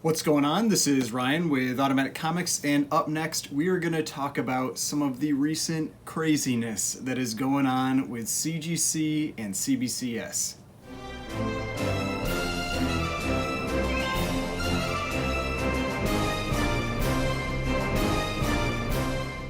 What's going on? This is Ryan with Automatic Comics, and up next we are going to talk about some of the recent craziness that is going on with CGC and CBCS.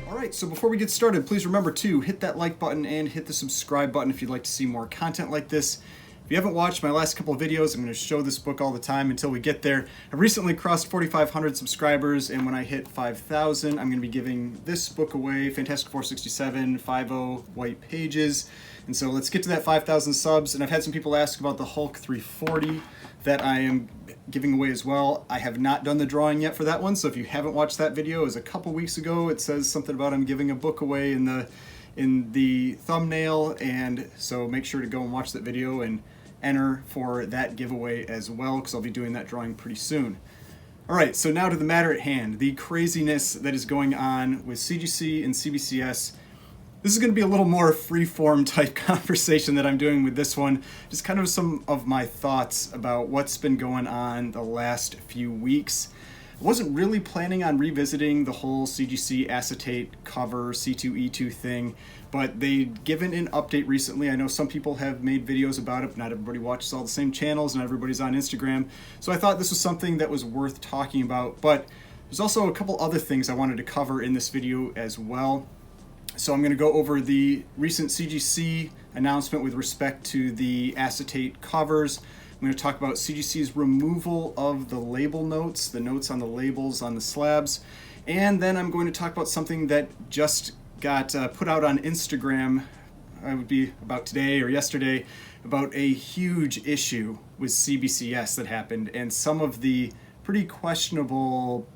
Alright, so before we get started, please remember to hit that like button and hit the subscribe button if you'd like to see more content like this. If you haven't watched my last couple of videos, I'm going to show this book all the time until we get there. I recently crossed 4,500 subscribers, and when I hit 5,000, I'm going to be giving this book away, Fantastic Four 67, 50 white pages. And so let's get to that 5,000 subs. And I've had some people ask about the Hulk 340 that I am giving away as well. I have not done the drawing yet for that one, so if you haven't watched that video, it was a couple weeks ago. It says something about I'm giving a book away in the thumbnail, and so make sure to go and watch that video and enter for that giveaway as well, because I'll be doing that drawing pretty soon. Alright, so now to the matter at hand, the craziness that is going on with CGC and CBCS. This is going to be a little more free-form type conversation that I'm doing with this one. Just kind of some of my thoughts about what's been going on the last few weeks. I wasn't really planning on revisiting the whole CGC acetate cover C2E2 thing, but they'd given an update recently. I know some people have made videos about it, but not everybody watches all the same channels, not everybody's on Instagram. So I thought this was something that was worth talking about, but there's also a couple other things I wanted to cover in this video as well. So I'm going to go over the recent CGC announcement with respect to the acetate covers. I'm going to talk about CGC's removal of the label notes, the notes on the labels on the slabs, and then I'm going to talk about something that just got put out on Instagram, it would be about today or yesterday, about a huge issue with CBCS that happened and some of the pretty questionable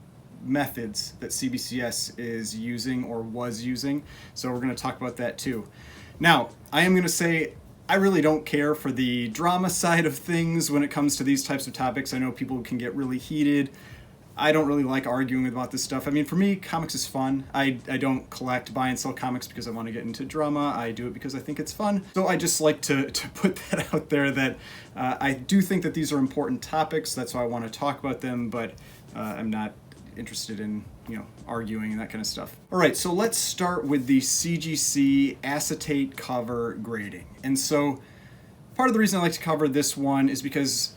methods that CBCS is using or was using. So we're going to talk about that too. Now, I am going to say I really don't care for the drama side of things when it comes to these types of topics. I know people can get really heated. I don't really like arguing about this stuff. I mean, for me, comics is fun. I don't buy and sell comics because I want to get into drama. I do it because I think it's fun. So I just like to put that out there that I do think that these are important topics. That's why I want to talk about them, but I'm not interested in, arguing and that kind of stuff. All right, so let's start with the CGC acetate cover grading. And so part of the reason I like to cover this one is because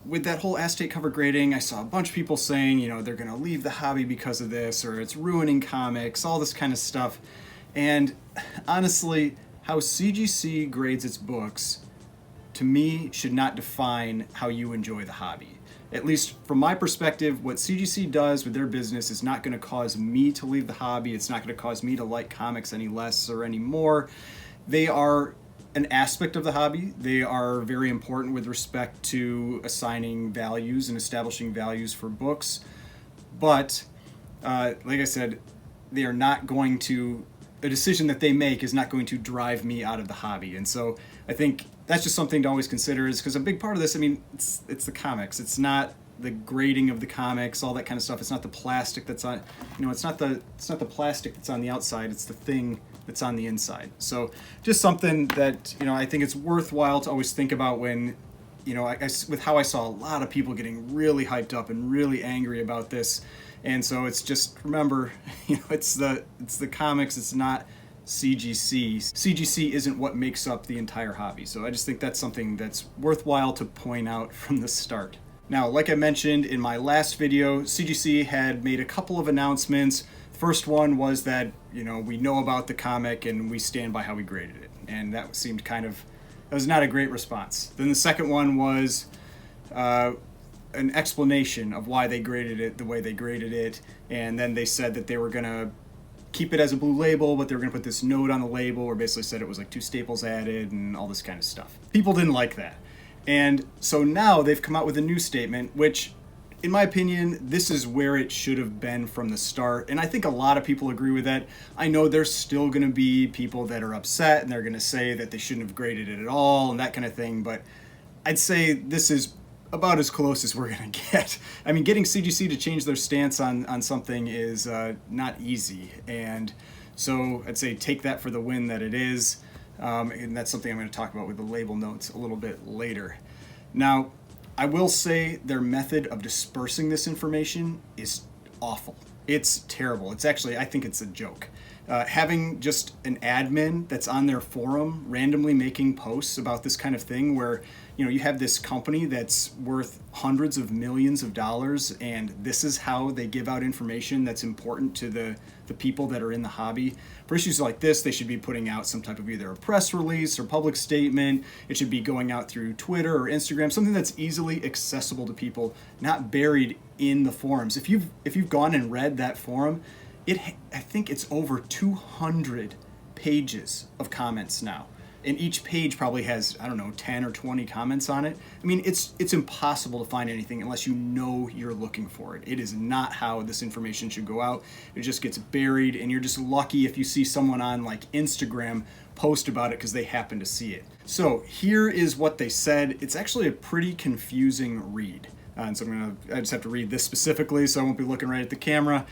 with that whole acetate cover grading, I saw a bunch of people saying, they're going to leave the hobby because of this, or it's ruining comics, all this kind of stuff. And honestly, how CGC grades its books, to me, should not define how you enjoy the hobby. At least from my perspective, what CGC does with their business is not going to cause me to leave the hobby. It's not going to cause me to like comics any less or any more. They are an aspect of the hobby. They are very important with respect to assigning values and establishing values for books. But, like I said, they are not going to, a decision that they make is not going to drive me out of the hobby. And so I think that's just something to always consider, is because a big part of this, it's the comics. It's not the grading of the comics, all that kind of stuff. It's not the plastic that's on, it's not the plastic that's on the outside. It's the thing that's on the inside. So just something that, I think it's worthwhile to always think about when, with how I saw a lot of people getting really hyped up and really angry about this. And so it's just, remember, it's the comics, it's not CGC. CGC isn't what makes up the entire hobby. So I just think that's something that's worthwhile to point out from the start. Now, like I mentioned in my last video, CGC had made a couple of announcements. The first one was that, we know about the comic and we stand by how we graded it. And that seemed that was not a great response. Then the second one was an explanation of why they graded it the way they graded it. And then they said that they were going to keep it as a blue label, but they were going to put this note on the label where basically said it was like 2 staples added and all this kind of stuff. People didn't like that. And so now they've come out with a new statement, which, in my opinion, this is where it should have been from the start. And I think a lot of people agree with that. I know there's still going to be people that are upset and they're going to say that they shouldn't have graded it at all and that kind of thing. But I'd say this is about as close as we're going to get. I mean, getting CGC to change their stance on something is not easy. And so I'd say take that for the win that it is. And that's something I'm going to talk about with the label notes a little bit later. Now, I will say their method of dispersing this information is awful. It's terrible. It's actually, I think it's a joke. Having just an admin that's on their forum randomly making posts about this kind of thing where, you have this company that's worth hundreds of millions of dollars, and this is how they give out information that's important to the people that are in the hobby. For issues like this, they should be putting out some type of either a press release or public statement. It should be going out through Twitter or Instagram, something that's easily accessible to people, not buried in the forums. If you've gone and read that forum, I think it's over 200 pages of comments now. And each page probably has, 10 or 20 comments on it. I mean, it's impossible to find anything unless you know you're looking for it. It is not how this information should go out. It just gets buried, and you're just lucky if you see someone on like Instagram post about it because they happen to see it. So here is what they said. It's actually a pretty confusing read. And so I just have to read this specifically, so I won't be looking right at the camera.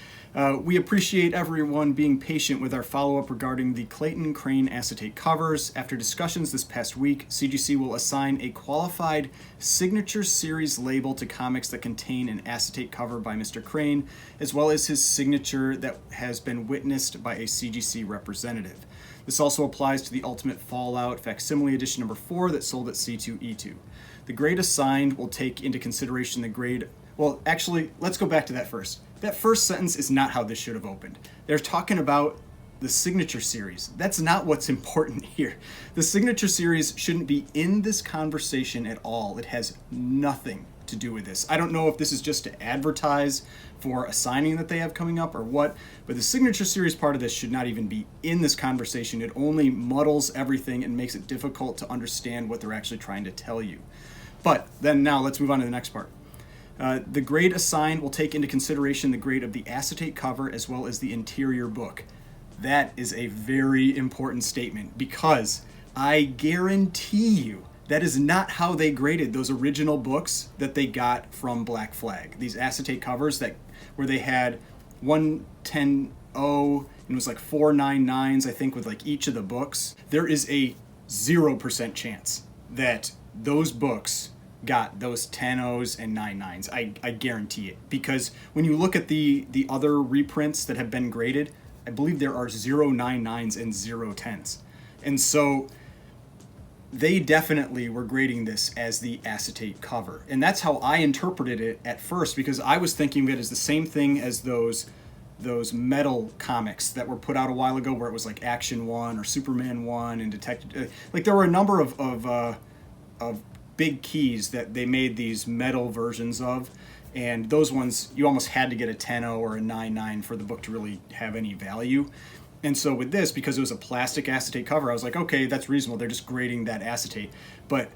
We appreciate everyone being patient with our follow-up regarding the Clayton Crane acetate covers. After discussions this past week, CGC will assign a qualified signature series label to comics that contain an acetate cover by Mr. Crane, as well as his signature that has been witnessed by a CGC representative. This also applies to the Ultimate Fallout Facsimile Edition number 4 that sold at C2E2. The grade assigned will take into consideration the grade... Well, actually, let's go back to that first. That first sentence is not how this should have opened. They're talking about the signature series. That's not what's important here. The signature series shouldn't be in this conversation at all. It has nothing to do with this. I don't know if this is just to advertise for a signing that they have coming up or what, but the signature series part of this should not even be in this conversation. It only muddles everything and makes it difficult to understand what they're actually trying to tell you. But then now let's move on to the next part. The grade assigned will take into consideration the grade of the acetate cover as well as the interior book. That is a very important statement because I guarantee you that is not how they graded those original books that they got from Black Flag. These acetate covers where they had 110.0 and it was like 499s, I think, with like each of the books. There is a 0% chance that those books got those 10.0s and 9.9s. I guarantee it. Because when you look at the other reprints that have been graded, I believe there are 0.99s and 0.10s. And so they definitely were grading this as the acetate cover. And that's how I interpreted it at first, because I was thinking of it as the same thing as those metal comics that were put out a while ago where it was like Action 1 or Superman 1 and Detective... like there were a number of big keys that they made these metal versions of, and those ones you almost had to get a 10.0 or a 9.9 for the book to really have any value. And so with this, because it was a plastic acetate cover, I was like, okay, that's reasonable. They're just grading that acetate. But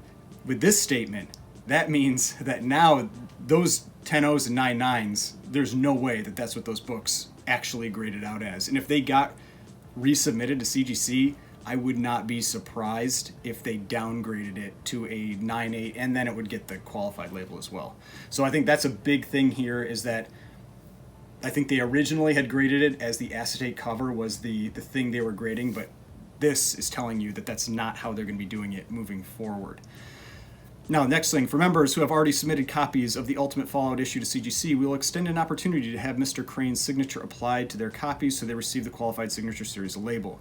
with this statement, that means that now those 10.0s and 9.9s, there's no way that that's what those books actually graded out as. And if they got resubmitted to CGC, I would not be surprised if they downgraded it to a 9.8, and then it would get the qualified label as well. So I think that's a big thing here, is that I think they originally had graded it as the acetate cover was the thing they were grading, but this is telling you that that's not how they're going to be doing it moving forward. Now, next thing, for members who have already submitted copies of the Ultimate Fallout issue to CGC, we will extend an opportunity to have Mr. Crane's signature applied to their copies so they receive the qualified signature series label.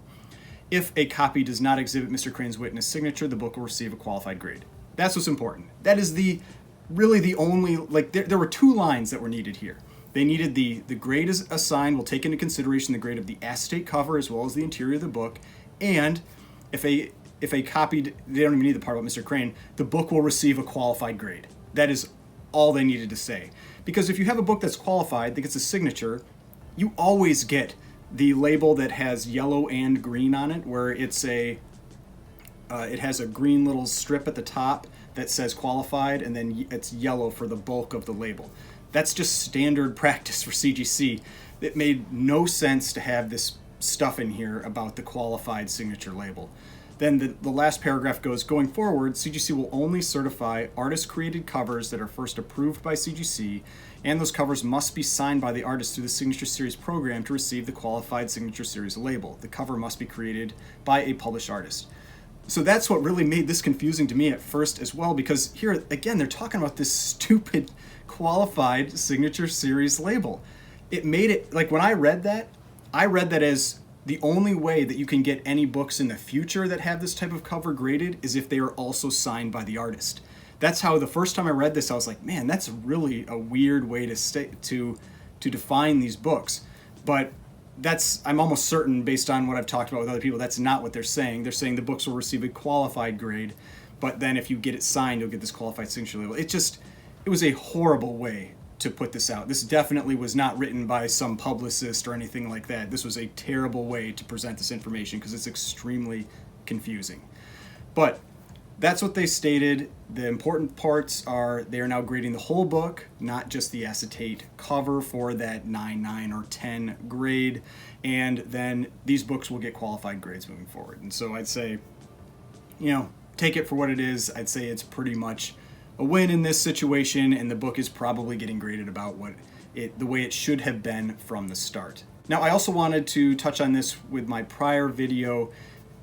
If a copy does not exhibit Mr. Crane's witness signature, the book will receive a qualified grade. That's what's important. That is really the only, like, there were two lines that were needed here. They needed the grade is assigned will take into consideration the grade of the acetate cover as well as the interior of the book, and if a copy, they don't even need the part about Mr. Crane, the book will receive a qualified grade. That is all they needed to say. Because if you have a book that's qualified, that gets a signature, you always get the label that has yellow and green on it, where it's it has a green little strip at the top that says qualified, and then it's yellow for the bulk of the label. That's just standard practice for CGC. It made no sense to have this stuff in here about the qualified signature label. Then the last paragraph goes, going forward, CGC will only certify artist-created covers that are first approved by CGC, and those covers must be signed by the artist through the Signature Series program to receive the qualified Signature Series label. The cover must be created by a published artist. So that's what really made this confusing to me at first as well, because here again they're talking about this stupid qualified signature series label. It made it like, when I read that as the only way that you can get any books in the future that have this type of cover graded is if they are also signed by the artist. That's how the first time I read this I was like, man, that's really a weird way to define these books. But I'm almost certain, based on what I've talked about with other people, that's not what they're saying. They're saying the books will receive a qualified grade, but then if you get it signed, you'll get this qualified signature label. It was a horrible way to put this out. This definitely was not written by some publicist or anything like that. This was a terrible way to present this information because it's extremely confusing. But that's what they stated. The important parts are they are now grading the whole book, not just the acetate cover for that 9, 9, or 10 grade. And then these books will get qualified grades moving forward. And so I'd say, take it for what it is. I'd say it's pretty much a win in this situation, and the book is probably getting graded about the way it should have been from the start. Now, I also wanted to touch on this with my prior video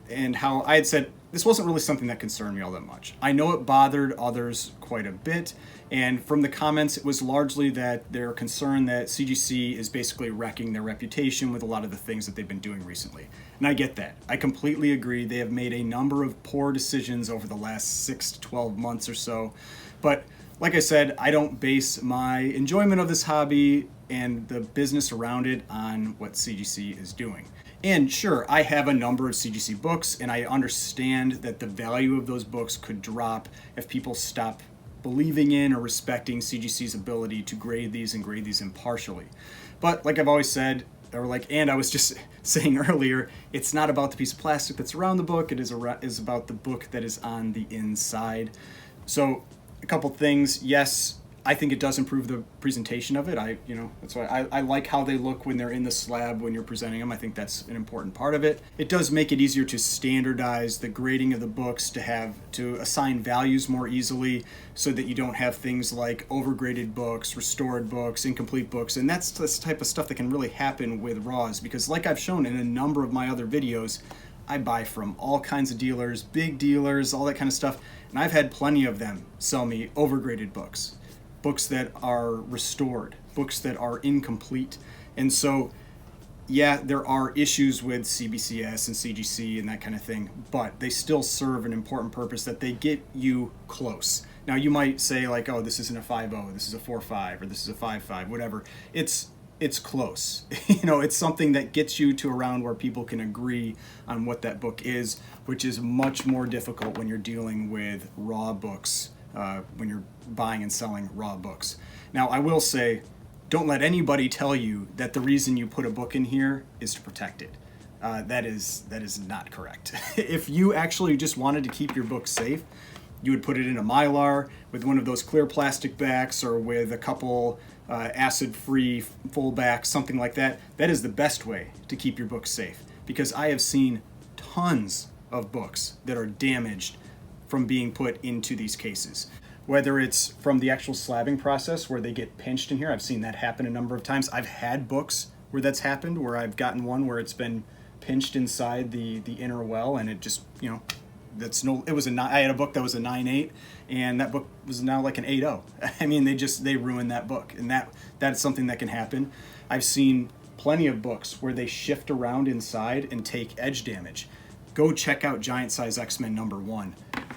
and how I had said this wasn't really something that concerned me all that much. I know it bothered others quite a bit, and from the comments it was largely that they're concerned that CGC is basically wrecking their reputation with a lot of the things that they've been doing recently. And I get that. I completely agree. They have made a number of poor decisions over the last 6 to 12 months or so. But like I said, I don't base my enjoyment of this hobby and the business around it on what CGC is doing. And sure, I have a number of CGC books, and I understand that the value of those books could drop if people stop believing in or respecting CGC's ability to grade these and grade these impartially. But like I've always said, and I was just saying earlier, it's not about the piece of plastic that's around the book. It is about the book that is on the inside. So a couple things. Yes, I think it does improve the presentation of it. That's why I like how they look when they're in the slab when you're presenting them. I think that's an important part of it. It does make it easier to standardize the grading of the books, to assign values more easily, so that you don't have things like overgraded books, restored books, incomplete books, and that's the type of stuff that can really happen with raws, because like I've shown in a number of my other videos, I buy from all kinds of dealers, big dealers, all that kind of stuff, and I've had plenty of them sell me overgraded books that are restored, books that are incomplete. And so, yeah, there are issues with CBCS and CGC and that kind of thing, but they still serve an important purpose that they get you close. Now, you might say like, oh, this isn't a 5.0, this is a 4.5, or this is a 5.5, whatever. It's close. It's something that gets you to around where people can agree on what that book is, which is much more difficult when you're dealing with raw books, when you're buying and selling raw books. Now, I will say, don't let anybody tell you that the reason you put a book in here is to protect it. That is not correct. If you actually just wanted to keep your book safe, you would put it in a Mylar with one of those clear plastic backs, or with a couple acid-free full backs, something like that. That is the best way to keep your book safe, because I have seen tons of books that are damaged from being put into these cases. Whether it's from the actual slabbing process where they get pinched in here, I've seen that happen a number of times. I've had books where that's happened, where I've gotten one where it's been pinched inside the inner well, and it just, I had a book that was a 9.8, and that book was now like an 8.0. I mean, they ruined that book, and that's something that can happen. I've seen plenty of books where they shift around inside and take edge damage. Go check out Giant Size X-Men #1.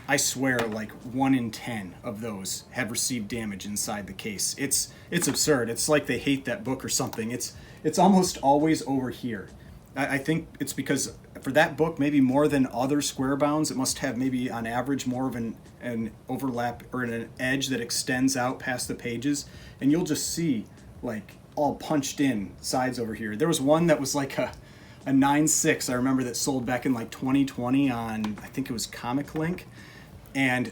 I swear, like 1 in 10 of those have received damage inside the case. It's absurd. It's like they hate that book or something. It's almost always over here. I think it's because for that book, maybe more than other square bounds, it must have maybe on average more of an overlap or an edge that extends out past the pages, and you'll just see like all punched in sides over here. There was one that was like a 9.6, I remember, that sold back in like 2020 on, I think it was Comic Link. And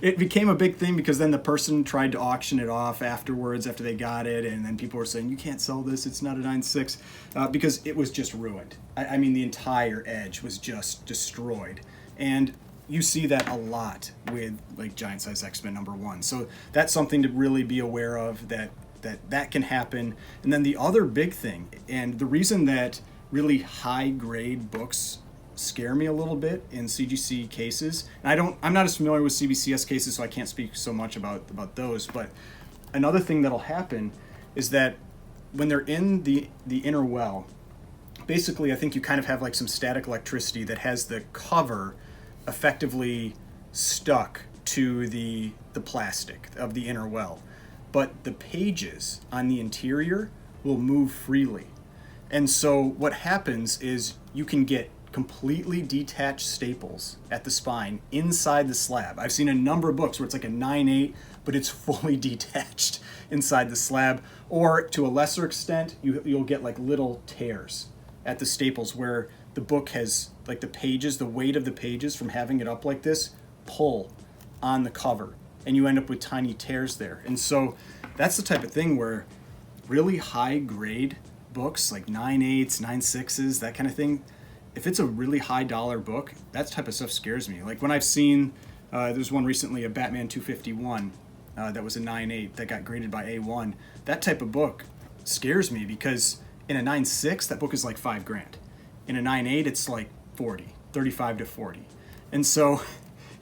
it became a big thing because then the person tried to auction it off afterwards after they got it, and then people were saying, you can't sell this, it's not a 9.6, because it was just ruined. I mean, the entire edge was just destroyed. And you see that a lot with like Giant Size X-Men #1. So that's something to really be aware of, that can happen. And then the other big thing, and the reason that really high grade books scare me a little bit in CGC cases. And I'm not as familiar with CBCS cases, so I can't speak so much about those. But another thing that'll happen is that when they're in the inner well, basically I think you kind of have like some static electricity that has the cover effectively stuck to the plastic of the inner well. But the pages on the interior will move freely. And so what happens is you can get completely detached staples at the spine inside the slab. I've seen a number of books where it's like a 9/8, but it's fully detached inside the slab. Or to a lesser extent, you'll get like little tears at the staples where the book has like the pages, the weight of the pages from having it up like this, pull on the cover, and you end up with tiny tears there. And so that's the type of thing where really high grade books like 9/8s, 9/6s, that kind of thing, if it's a really high dollar book, that type of stuff scares me. Like when I've seen, there's one recently, a Batman 251 that was a 9/8 that got graded by A1. That type of book scares me because in a 9/6, that book is like $5,000. In a 9/8, it's like 40, 35 to 40. And so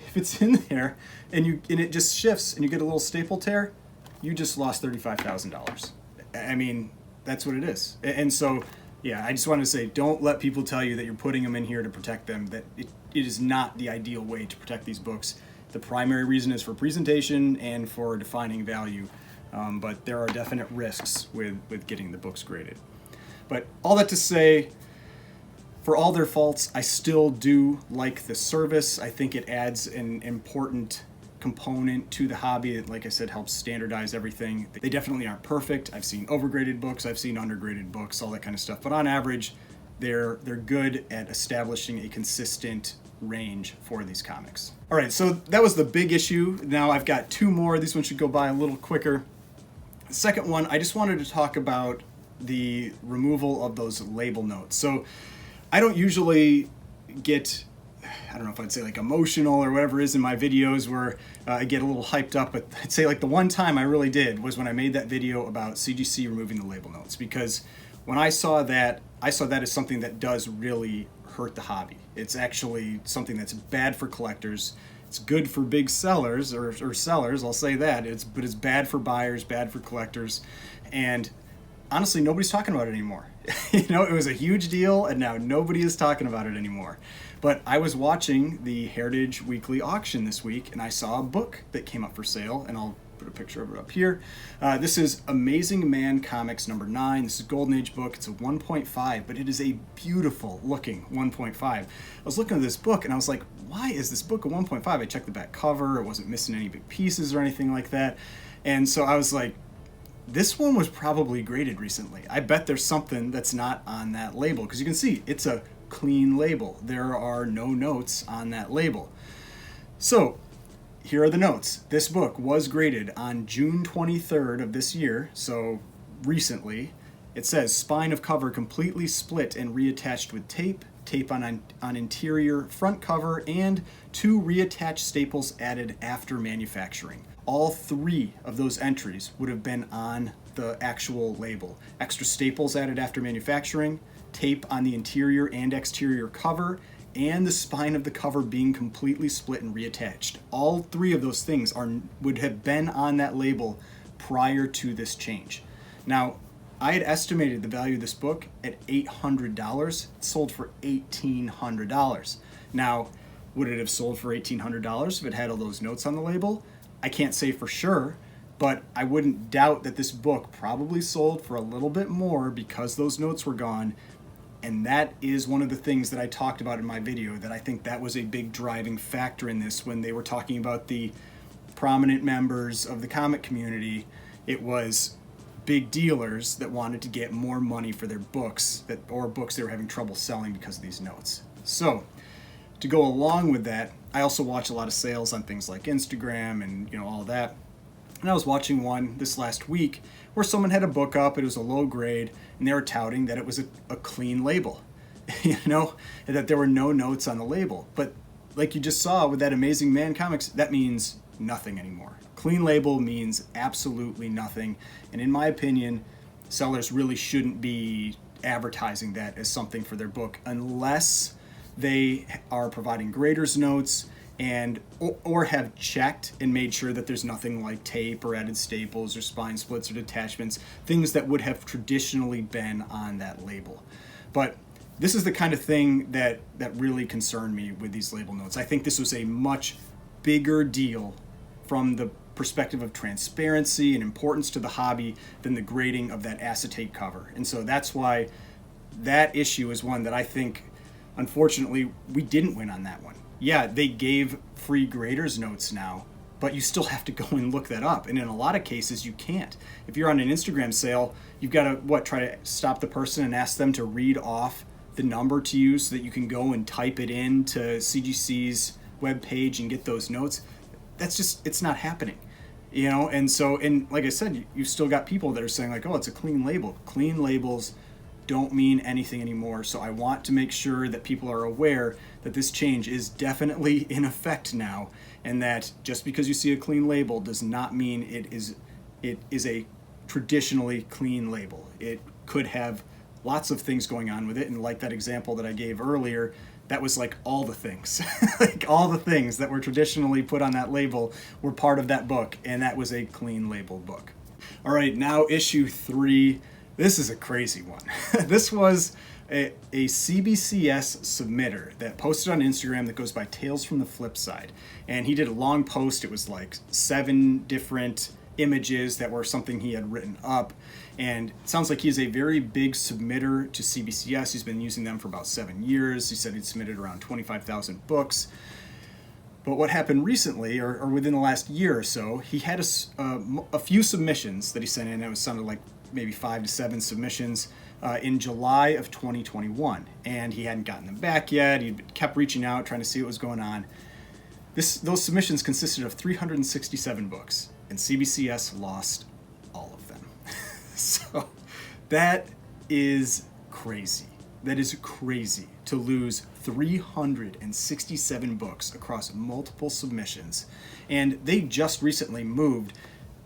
if it's in there and it just shifts and you get a little staple tear, you just lost $35,000. I mean, that's what it is. And so, yeah, I just wanted to say, don't let people tell you that you're putting them in here to protect them. That it is not the ideal way to protect these books. The primary reason is for presentation and for defining value, but there are definite risks with getting the books graded. But all that to say, for all their faults, I still do like the service. I think it adds an important component to the hobby. It, like I said, helps standardize everything. They definitely aren't perfect. I've seen overgraded books, I've seen undergraded books, all that kind of stuff. But on average, they're good at establishing a consistent range for these comics. All right, so that was the big issue. Now I've got two more. These ones should go by a little quicker. The second one, I just wanted to talk about the removal of those label notes. So I don't usually get, I don't know if I'd say like emotional or whatever it is in my videos where I get a little hyped up, but I'd say like the one time I really did was when I made that video about CGC removing the label notes, because when I saw that as something that does really hurt the hobby. It's actually something that's bad for collectors. It's good for big sellers or sellers, I'll say that. But it's bad for buyers, bad for collectors. And honestly, nobody's talking about it anymore. You know, it was a huge deal and now nobody is talking about it anymore. But I was watching the Heritage Weekly auction this week and I saw a book that came up for sale, and I'll put a picture of it up here. This is Amazing Man Comics number 9. This is a Golden Age book. It's a 1.5, but it is a beautiful looking 1.5. I was looking at this book and I was like, why is this book a 1.5? I checked the back cover. It wasn't missing any big pieces or anything like that. And so I was like, this one was probably graded recently. I bet there's something that's not on that label, because you can see it's a clean label. There are no notes on that label. So here are the notes. This book was graded on June 23rd of this year, so recently. It says, spine of cover completely split and reattached with tape, tape on interior front cover, and 2 reattached staples added after manufacturing. All 3 of those entries would have been on the actual label. Extra staples added after manufacturing, tape on the interior and exterior cover, and the spine of the cover being completely split and reattached. All 3 of those things would have been on that label prior to this change. Now, I had estimated the value of this book at $800. It sold for $1,800. Now, would it have sold for $1,800 if it had all those notes on the label? I can't say for sure, but I wouldn't doubt that this book probably sold for a little bit more because those notes were gone. And that is one of the things that I talked about in my video, that I think that was a big driving factor in this. When they were talking about the prominent members of the comic community, it was big dealers that wanted to get more money for their books, or books they were having trouble selling because of these notes. So to go along with that, I also watch a lot of sales on things like Instagram and all that. And I was watching one this last week where someone had a book up, it was a low grade, and they were touting that it was a clean label, and that there were no notes on the label. But like you just saw with that Amazing Man Comics, that means nothing anymore. Clean label means absolutely nothing. And in my opinion, sellers really shouldn't be advertising that as something for their book unless they are providing grader's notes and or have checked and made sure that there's nothing like tape or added staples or spine splits or detachments, things that would have traditionally been on that label. But this is the kind of thing that really concerned me with these label notes. I think this was a much bigger deal from the perspective of transparency and importance to the hobby than the grading of that acetate cover. And so that's why that issue is one that I think, unfortunately, we didn't win on that one. Yeah, they gave free grader's notes now, but you still have to go and look that up. And in a lot of cases, you can't. If you're on an Instagram sale, you've got to, try to stop the person and ask them to read off the number to you so that you can go and type it into CGC's webpage and get those notes. That's just, it's not happening. And so, and like I said, you've still got people that are saying like, oh, it's a clean label. Clean labels don't mean anything anymore. So I want to make sure that people are aware that this change is definitely in effect now, and that just because you see a clean label does not mean it is a traditionally clean label. It could have lots of things going on with it, and like that example that I gave earlier, that was like all the things. Like all the things that were traditionally put on that label were part of that book, and that was a clean label book. All right, now issue 3. This is a crazy one. This was a CBCS submitter that posted on Instagram that goes by Tales from the Flip Side. And he did a long post. It was like 7 different images that were something he had written up. And it sounds like he's a very big submitter to CBCS. He's been using them for about 7 years. He said he'd submitted around 25,000 books. But what happened recently, or within the last year or so, he had a few submissions that he sent in. It was sounded like maybe 5 to 7 submissions in July of 2021. And he hadn't gotten them back yet. He kept reaching out, trying to see what was going on. Those submissions consisted of 367 books, and CBCS lost all of them. So that is crazy. That is crazy to lose 367 books across multiple submissions. And they just recently moved.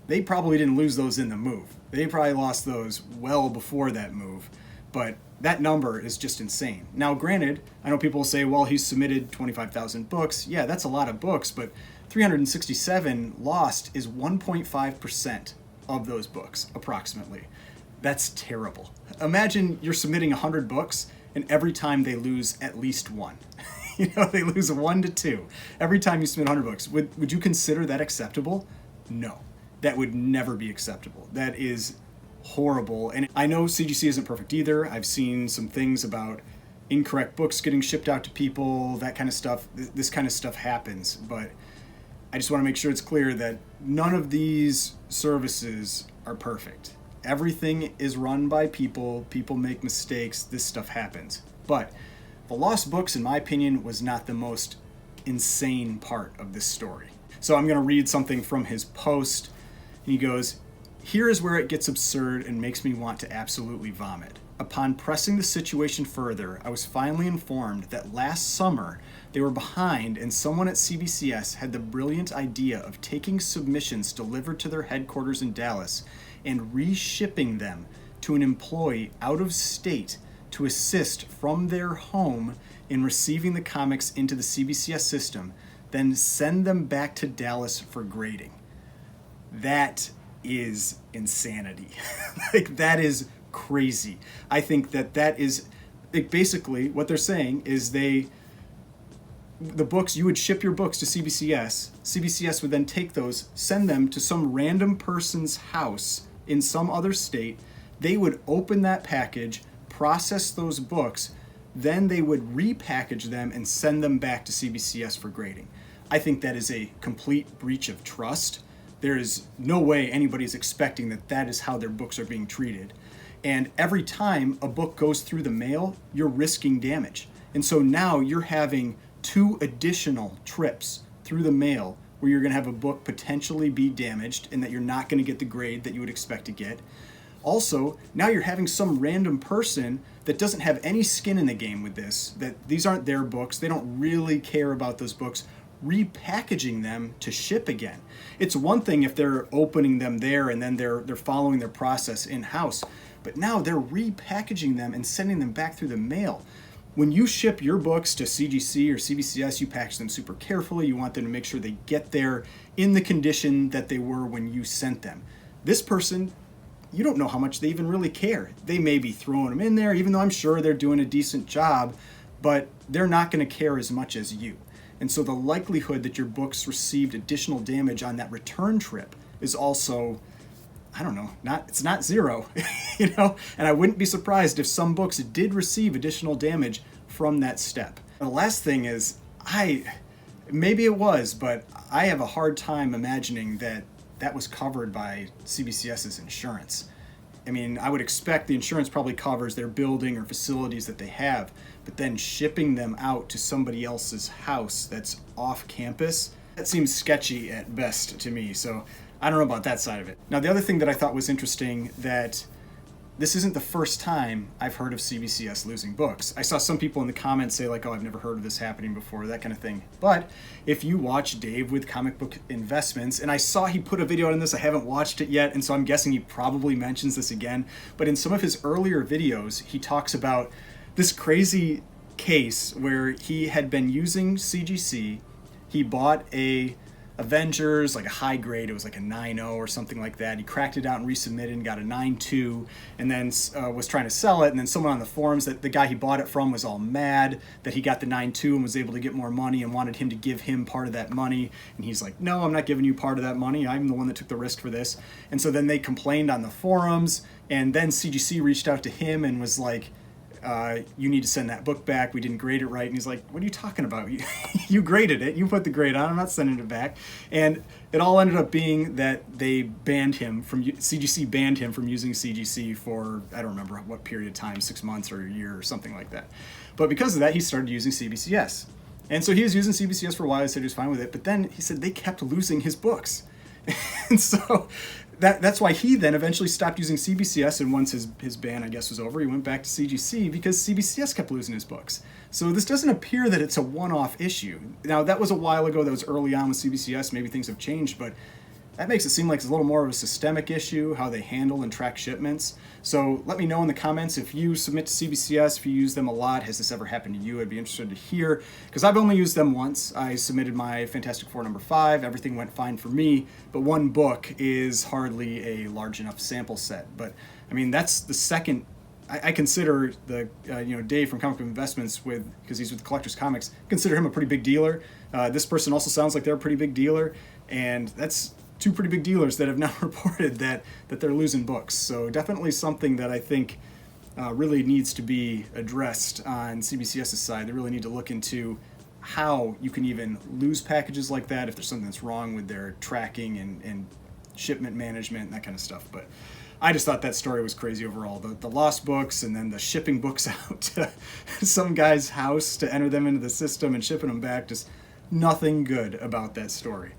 They probably didn't lose those in the move. They probably lost those well before that move. But that number is just insane. Now, granted, I know people will say, well, he's submitted 25,000 books. Yeah, that's a lot of books, but 367 lost is 1.5% of those books, approximately. That's terrible. Imagine you're submitting 100 books, and every time they lose at least one. They lose 1 to 2 every time you submit 100 books. Would you consider that acceptable? No. That would never be acceptable. That is horrible. And I know CGC isn't perfect either. I've seen some things about incorrect books getting shipped out to people, that kind of stuff. This kind of stuff happens. But I just want to make sure it's clear that none of these services are perfect. Everything is run by people. People make mistakes. This stuff happens. But the lost books, in my opinion, was not the most insane part of this story. So I'm going to read something from his post. He goes, "Here is where it gets absurd and makes me want to absolutely vomit. Upon pressing the situation further, I was finally informed that last summer they were behind and someone at CBCS had the brilliant idea of taking submissions delivered to their headquarters in Dallas and reshipping them to an employee out of state to assist from their home in receiving the comics into the CBCS system, then send them back to Dallas for grading." That is insanity. Like, that is crazy. I think that is basically what they're saying is the books, you would ship your books to CBCS. CBCS would then take those, send them to some random person's house in some other state. They would open that package, process those books, then they would repackage them and send them back to CBCS for grading. I think that is a complete breach of trust. There is no way anybody's expecting that is how their books are being treated. And every time a book goes through the mail, you're risking damage. And so now you're having 2 additional trips through the mail where you're going to have a book potentially be damaged and that you're not going to get the grade that you would expect to get. Also, now you're having some random person that doesn't have any skin in the game with this, that these aren't their books, they don't really care about those books, repackaging them to ship again. It's one thing if they're opening them there and then they're following their process in-house, but now they're repackaging them and sending them back through the mail. When you ship your books to CGC or CBCS, you package them super carefully. You want them to make sure they get there in the condition that they were when you sent them. This person, you don't know how much they even really care. They may be throwing them in there, even though I'm sure they're doing a decent job, but they're not going to care as much as you. And so the likelihood that your books received additional damage on that return trip is also, I don't know, it's not zero, you know? And I wouldn't be surprised if some books did receive additional damage from that step. The last thing is, maybe it was, but I have a hard time imagining that that was covered by CBCS's insurance. I mean, I would expect the insurance probably covers their building or facilities that they have, but then shipping them out to somebody else's house that's off campus, that seems sketchy at best to me. So I don't know about that side of it. Now, the other thing that I thought was interesting, that this isn't the first time I've heard of CBCS losing books. I saw some people in the comments say like, oh, I've never heard of this happening before, that kind of thing. But if you watch Dave with Comic Book Investments, and I saw he put a video on this, I haven't watched it yet, and so I'm guessing he probably mentions this again, but in some of his earlier videos, he talks about this crazy case where he had been using CGC. He bought a Avengers, like a high grade, it was like a 9.0 or something like that. He cracked it out and resubmitted and got a 9.2, and then was trying to sell it, and then someone on the forums, that the guy he bought it from was all mad that he got the 9.2 and was able to get more money and wanted him to give him part of that money, and he's like, no, I'm not giving you part of that money, I'm the one that took the risk for this. And so then they complained on the forums, and then CGC reached out to him and was like, you need to send that book back, we didn't grade it right. And he's like, what are you talking about? You graded it, you put the grade on, I'm not sending it back. And it all ended up being that they banned him from, CGC banned him from using CGC for, I don't remember what period of time, 6 months or a year or something like that. But because of that, he started using CBCS. And so he was using CBCS for a while, he said he was fine with it, but then he said they kept losing his books. And so that's why he then eventually stopped using CBCS, and once his ban, I guess, was over, he went back to CGC because CBCS kept losing his books. So this doesn't appear that it's a one-off issue. Now, that was a while ago, that was early on with CBCS, maybe things have changed, but that makes it seem like it's a little more of a systemic issue, how they handle and track shipments. So let me know in the comments if you submit to CBCS, if you use them a lot, has this ever happened to you? I'd be interested to hear, because I've only used them once. I submitted my Fantastic Four #5, everything went fine for me, but one book is hardly a large enough sample set. But I mean, that's the second, I consider the, Dave from Comic Book Investments, because he's with Collectors Comics, consider him a pretty big dealer. This person also sounds like they're a pretty big dealer, and that's two pretty big dealers that have now reported that they're losing books. So definitely something that I think really needs to be addressed on CBCS's side. They really need to look into how you can even lose packages like that, if there's something that's wrong with their tracking and shipment management and that kind of stuff. But I just thought that story was crazy overall. The lost books, and then the shipping books out to some guy's house to enter them into the system and shipping them back, just nothing good about that story.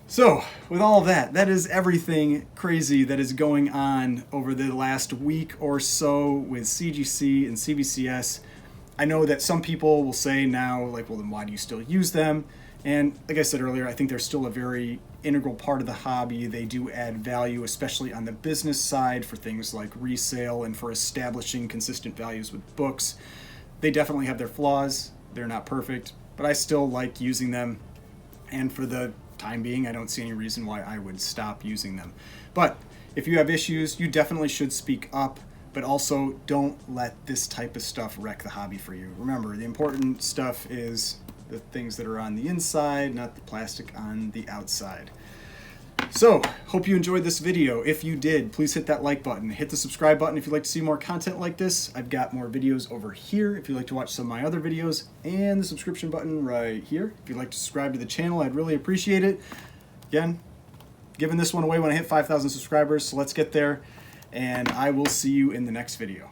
So, with all that, that is everything crazy that is going on over the last week or so with CGC and CBCS. I know that some people will say now, like, well, then why do you still use them? And like I said earlier, I think they're still a very integral part of the hobby. They do add value, especially on the business side, for things like resale and for establishing consistent values with books. They definitely have their flaws. They're not perfect, but I still like using them. And for the time being, I don't see any reason why I would stop using them. But if you have issues, you definitely should speak up, but also don't let this type of stuff wreck the hobby for you. Remember, the important stuff is the things that are on the inside, not the plastic on the outside. So, hope you enjoyed this video. If you did, please hit that like button. Hit the subscribe button if you'd like to see more content like this. I've got more videos over here if you'd like to watch some of my other videos, and the subscription button right here. If you'd like to subscribe to the channel, I'd really appreciate it. Again, giving this one away when I hit 5,000 subscribers, so let's get there, and I will see you in the next video.